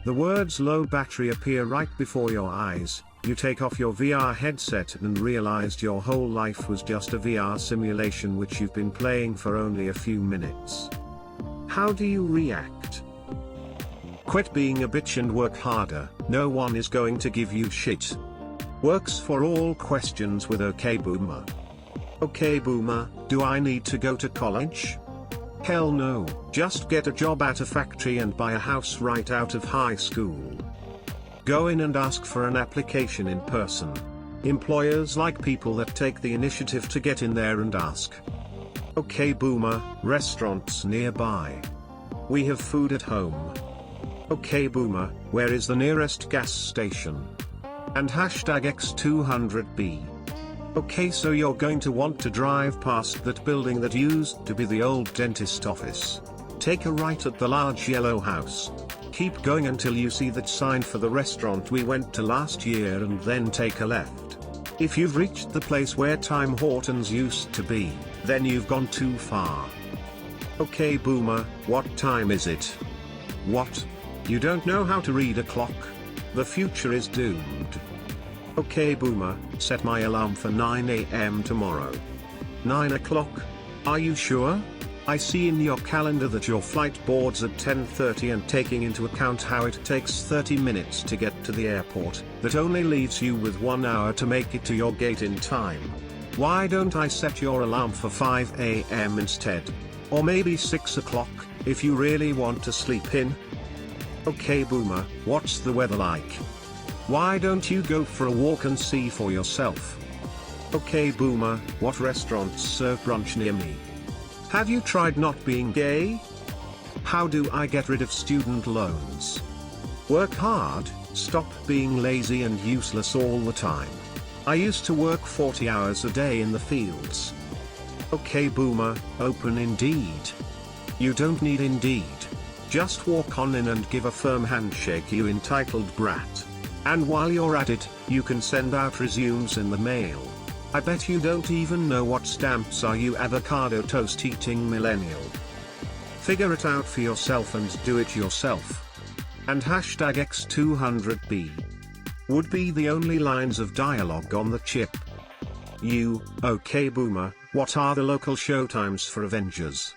The words low battery appear right before your eyes. You take off your VR headset and realized your whole life was just a VR simulation which you've been playing for only a few minutes. How do you react? Quit being a bitch and work harder. No one is going to give you shit. Works for all questions with OK Boomer. OK Boomer, do I need to go to college? Hell no, just get a job at a factory and buy a house right out of high school. Go in and ask for an application in person. Employers like people that take the initiative to get in there and ask. OK Boomer, restaurants nearby. We have food at home. OK Boomer, where is the nearest gas station? And hashtag X200B. Okay, so you're going to want to drive past that building that used to be the old dentist office. Take a right at the large yellow house. Keep going until you see that sign for the restaurant we went to last year and then take a left. If you've reached the place where Tim Hortons used to be, then you've gone too far. OK Boomer, what time is it? What? You don't know how to read a clock? The future is doomed. OK Boomer, set my alarm for 9 AM tomorrow. 9 o'clock? Are you sure? I see in your calendar that your flight boards at 10:30 and taking into account how it takes 30 minutes to get to the airport, that only leaves you with 1 hour to make it to your gate in time. Why don't I set your alarm for 5 AM instead? Or maybe 6 o'clock, if you really want to sleep in? OK Boomer, what's the weather like? Why don't you go for a walk and see for yourself? OK Boomer, what restaurants serve brunch near me? Have you tried not being gay? How do I get rid of student loans? Work hard, stop being lazy and useless all the time. I used to work 40 hours a day in the fields. OK Boomer, open Indeed. You don't need Indeed. Just walk on in and give a firm handshake, you entitled brat. And while you're at it, you can send out resumes in the mail. I bet you don't even know what stamps are, you avocado toast eating millennial. Figure it out for yourself and do it yourself. And hashtag X200B would be the only lines of dialogue on the chip. You, OK Boomer, what are the local showtimes for Avengers?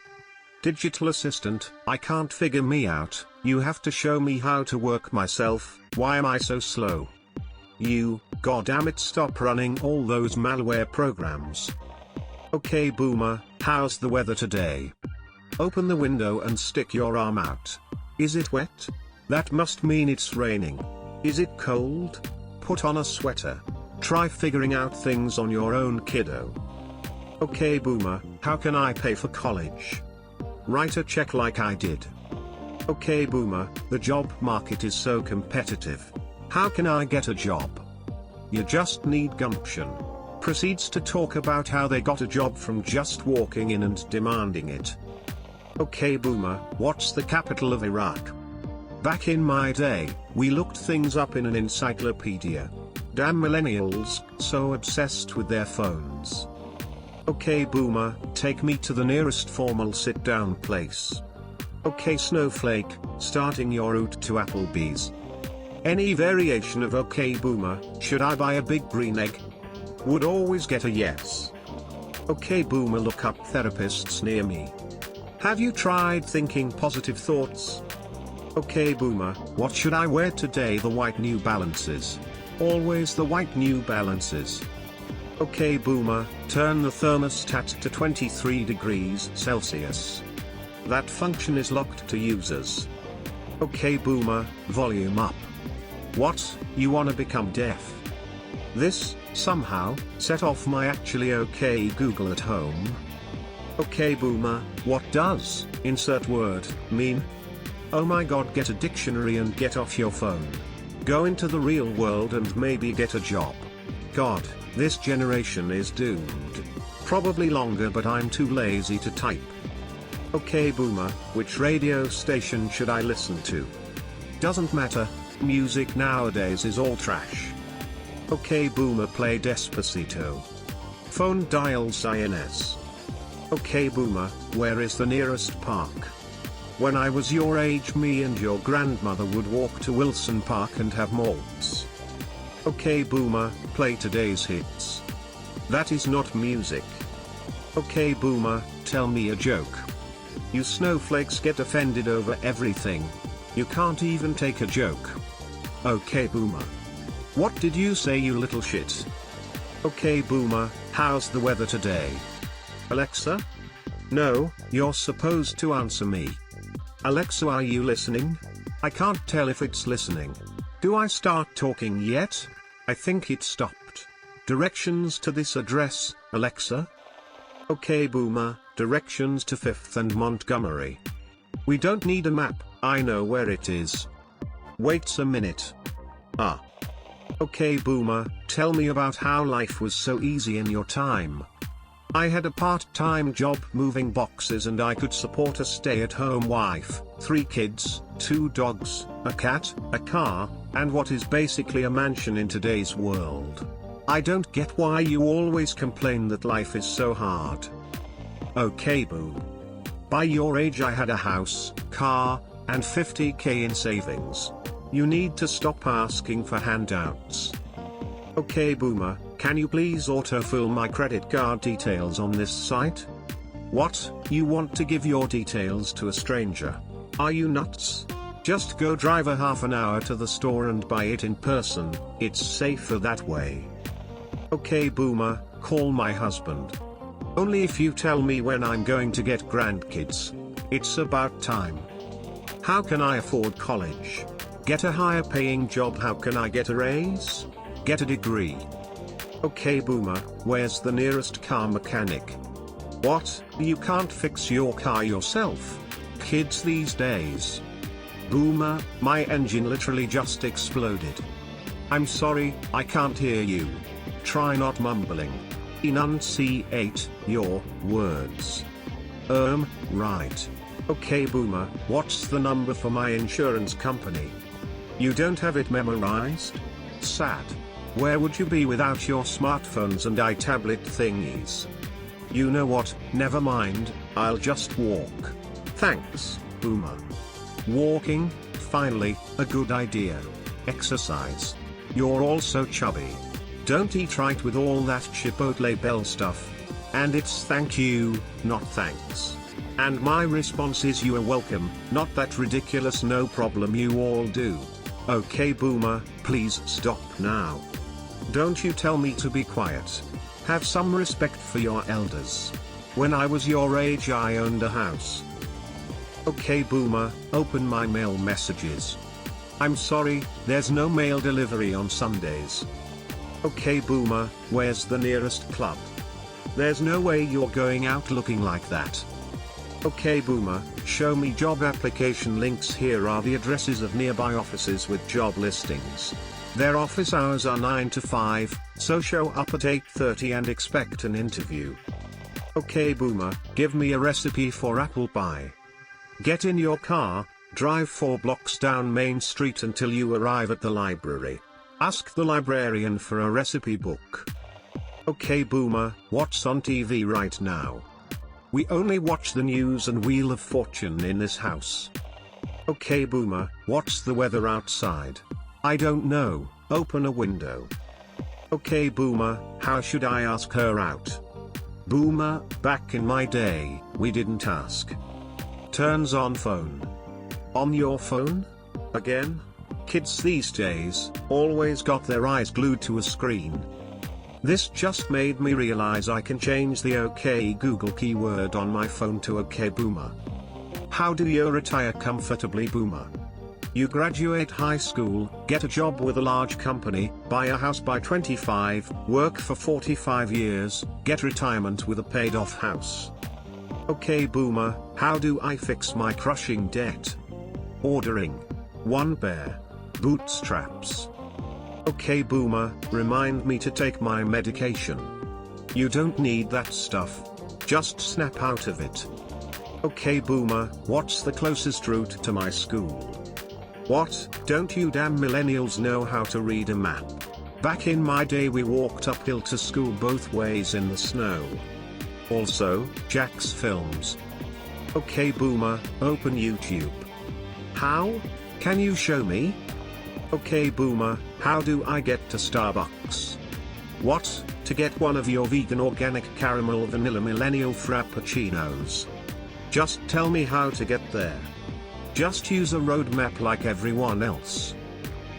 Digital assistant, I can't figure me out, you have to show me how to work myself, why am I so slow? You, goddammit, stop running all those malware programs. OK Boomer, how's the weather today? Open the window and stick your arm out. Is it wet? That must mean it's raining. Is it cold? Put on a sweater. Try figuring out things on your own, kiddo. OK Boomer, how can I pay for college? Write a check like I did. OK Boomer, the job market is so competitive. How can I get a job? You just need gumption. Proceeds to talk about how they got a job from just walking in and demanding it. OK Boomer, what's the capital of Iraq? Back in my day, we looked things up in an encyclopedia. Damn millennials, so obsessed with their phones. OK Boomer, take me to the nearest formal sit-down place. OK Snowflake, starting your route to Applebee's. Any variation of OK Boomer, should I buy a big green egg? Would always get a yes. OK Boomer, look up therapists near me. Have you tried thinking positive thoughts? OK Boomer, what should I wear today? The white New Balances. Always the white New Balances. OK Boomer, turn the thermostat to 23 degrees Celsius. That function is locked to users. OK Boomer, volume up. What, you wanna become deaf? This, somehow, set off my actually OK Google at home. OK Boomer, what does, insert word, mean? Oh my god, get a dictionary and get off your phone. Go into the real world and maybe get a job. God, this generation is doomed. Probably longer, but I'm too lazy to type. OK Boomer, which radio station should I listen to? Doesn't matter. Music nowadays is all trash. OK Boomer, play Despacito. Phone dials INS. OK Boomer, where is the nearest park? When I was your age, me and your grandmother would walk to Wilson Park and have malts. Okay boomer, play today's hits. That is not music. Okay boomer, tell me a joke. You snowflakes get offended over everything. You can't even take a joke. Okay boomer. What did you say, you little shit? Okay boomer, how's the weather today? Alexa? No, you're supposed to answer me. Alexa, are you listening? I can't tell if it's listening. Do I start talking yet? I think it stopped. Directions to this address, Alexa? Okay boomer, directions to 5th and Montgomery. We don't need a map, I know where it is. Wait a minute. Ah. Okay boomer, tell me about how life was so easy in your time. I had a part-time job moving boxes and I could support a stay-at-home wife, 3 kids, 2 dogs, a cat, a car, and what is basically a mansion in today's world. I don't get why you always complain that life is so hard. Okay boo. By your age I had a house, car, and 50k in savings. You need to stop asking for handouts. Okay boomer, can you please autofill my credit card details on this site? What, you want to give your details to a stranger? Are you nuts? Just go drive a half an hour to the store and buy it in person, it's safer that way. Okay boomer, call my husband. Only if you tell me when I'm going to get grandkids. It's about time. How can I afford college? Get a higher paying job. How can I get a raise? Get a degree. Okay boomer, where's the nearest car mechanic? What, you can't fix your car yourself? Kids these days. Boomer, my engine literally just exploded. I'm sorry, I can't hear you. Try not mumbling. Enunciate your words. Right. Okay boomer, what's the number for my insurance company? You don't have it memorized? Sad. Where would you be without your smartphones and iTablet thingies? You know what, never mind, I'll just walk. Thanks, boomer. Walking, finally, a good idea. Exercise. You're all so chubby. Don't eat right with all that Chipotle Bell stuff. And it's thank you, not thanks. And my response is you are welcome, not that ridiculous no problem you all do. Okay boomer, please stop now. Don't you tell me to be quiet. Have some respect for your elders. When I was your age I owned a house. Okay boomer, open my mail messages. I'm sorry, there's no mail delivery on Sundays. Okay boomer, where's the nearest club? There's no way you're going out looking like that. Okay boomer, show me job application links. Here are the addresses of nearby offices with job listings. Their office hours are 9 to 5, so show up at 8:30 and expect an interview. Okay boomer, give me a recipe for apple pie. Get in your car, drive 4 blocks down Main Street until you arrive at the library. Ask the librarian for a recipe book. Okay boomer, what's on TV right now? We only watch the news and Wheel of Fortune in this house. Okay boomer, what's the weather outside? I don't know, open a window. Okay boomer, how should I ask her out? Boomer, back in my day, we didn't ask. Turns on phone. On your phone? Again? Kids these days, always got their eyes glued to a screen. This just made me realize I can change the OK Google keyword on my phone to OK Boomer. How do you retire comfortably boomer? You graduate high school, get a job with a large company, buy a house by 25, work for 45 years, get retirement with a paid off house. Okay boomer, how do I fix my crushing debt? Ordering 1 pair bootstraps. Okay boomer, remind me to take my medication. You don't need that stuff. Just snap out of it. Okay boomer, what's the closest route to my school? What, don't you damn millennials know how to read a map? Back in my day we walked uphill to school both ways in the snow. Also, Jack's films. Okay boomer, open YouTube. How? Can you show me? Okay boomer, how do I get to Starbucks? What? To get one of your vegan organic caramel vanilla millennial frappuccinos. Just tell me how to get there. Just use a roadmap like everyone else.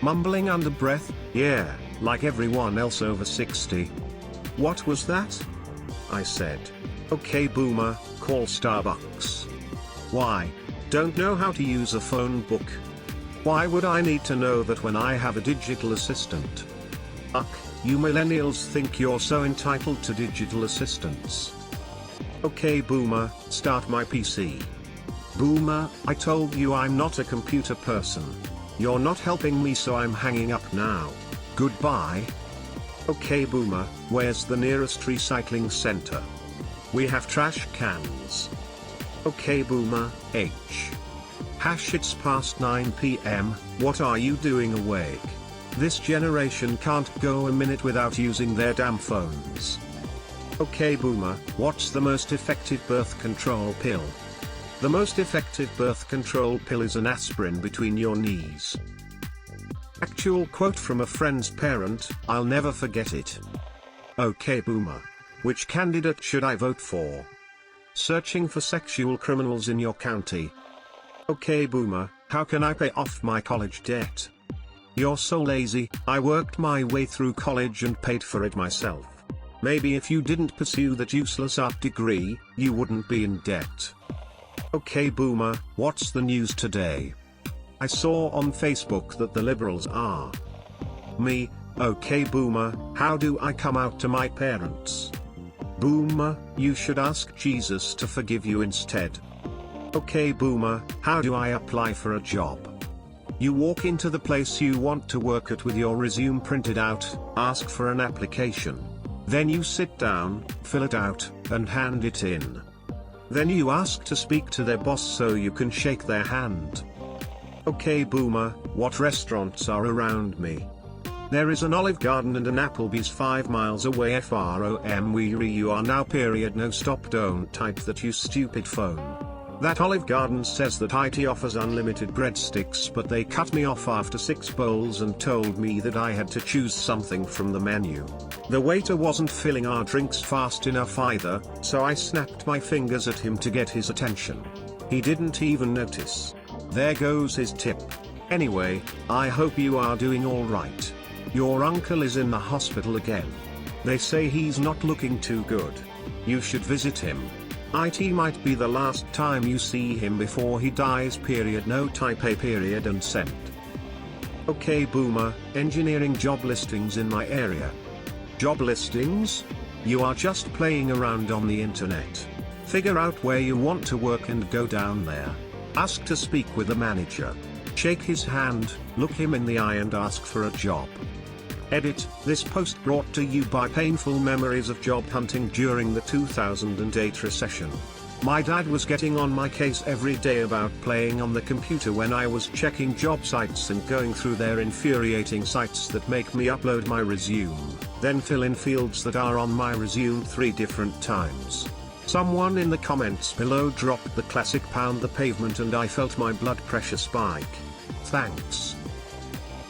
Mumbling under breath, yeah, like everyone else over 60. What was that? I said. Okay boomer, call Starbucks. Why? Don't know how to use a phone book. Why would I need to know that when I have a digital assistant? Ugh, you millennials think you're so entitled to digital assistants. Okay boomer, start my PC. Boomer, I told you I'm not a computer person. You're not helping me, so I'm hanging up now. Goodbye. Okay boomer, where's the nearest recycling center? We have trash cans. Okay boomer, H. Hash, it's past 9 PM, what are you doing awake? This generation can't go a minute without using their damn phones. Okay boomer, what's the most effective birth control pill? The most effective birth control pill is an aspirin between your knees. Actual quote from a friend's parent, I'll never forget it. Okay boomer, which candidate should I vote for? Searching for sexual criminals in your county. Okay boomer, how can I pay off my college debt? You're so lazy, I worked my way through college and paid for it myself. Maybe if you didn't pursue that useless art degree, you wouldn't be in debt. Okay boomer, what's the news today? I saw on Facebook that the liberals are. Me, okay boomer, how do I come out to my parents? Boomer, you should ask Jesus to forgive you instead. Okay boomer, how do I apply for a job? You walk into the place you want to work at with your resume printed out, ask for an application. Then you sit down, fill it out, and hand it in. Then you ask to speak to their boss so you can shake their hand. Okay boomer, what restaurants are around me? There is an Olive Garden and an Applebee's 5 miles away. FROM weary you are now. Period. No stop, don't type that, you stupid phone. That Olive Garden says that IT offers unlimited breadsticks, but they cut me off after 6 bowls and told me that I had to choose something from the menu. The waiter wasn't filling our drinks fast enough either, so I snapped my fingers at him to get his attention. He didn't even notice. There goes his tip. Anyway, I hope you are doing alright. Your uncle is in the hospital again. They say he's not looking too good. You should visit him. It might be the last time you see him before he dies. Period. No type A. Period and send. Okay boomer, engineering job listings in my area. Job listings? You are just playing around on the internet. Figure out where you want to work and go down there. Ask to speak with the manager. Shake his hand, look him in the eye and ask for a job. Edit, this post brought to you by painful memories of job hunting during the 2008 recession. My dad was getting on my case every day about playing on the computer when I was checking job sites and going through their infuriating sites that make me upload my resume, then fill in fields that are on my resume 3 different times. Someone in the comments below dropped the classic pound the pavement and I felt my blood pressure spike. Thanks.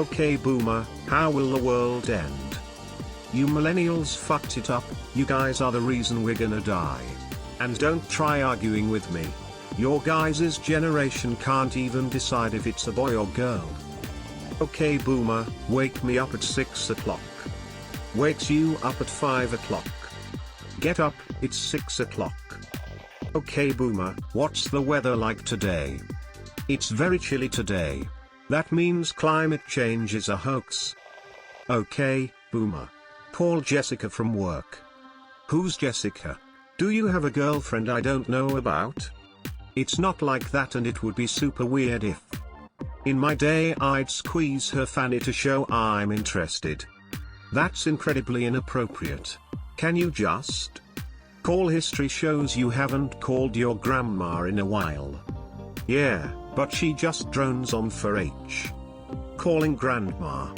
Okay boomer, how will the world end? You millennials fucked it up, you guys are the reason we're gonna die. And don't try arguing with me. Your guys' generation can't even decide if it's a boy or girl. Okay boomer, wake me up at 6 o'clock. Wakes you up at 5 o'clock. Get up, it's 6 o'clock. Okay boomer, what's the weather like today? It's very chilly today. That means climate change is a hoax. Okay, boomer. Call Jessica from work. Who's Jessica? Do you have a girlfriend I don't know about? It's not like that, and it would be super weird if. In my day I'd squeeze her fanny to show I'm interested. That's incredibly inappropriate. Can you just? Call history shows you haven't called your grandma in a while. Yeah, but she just drones on for H. Calling grandma.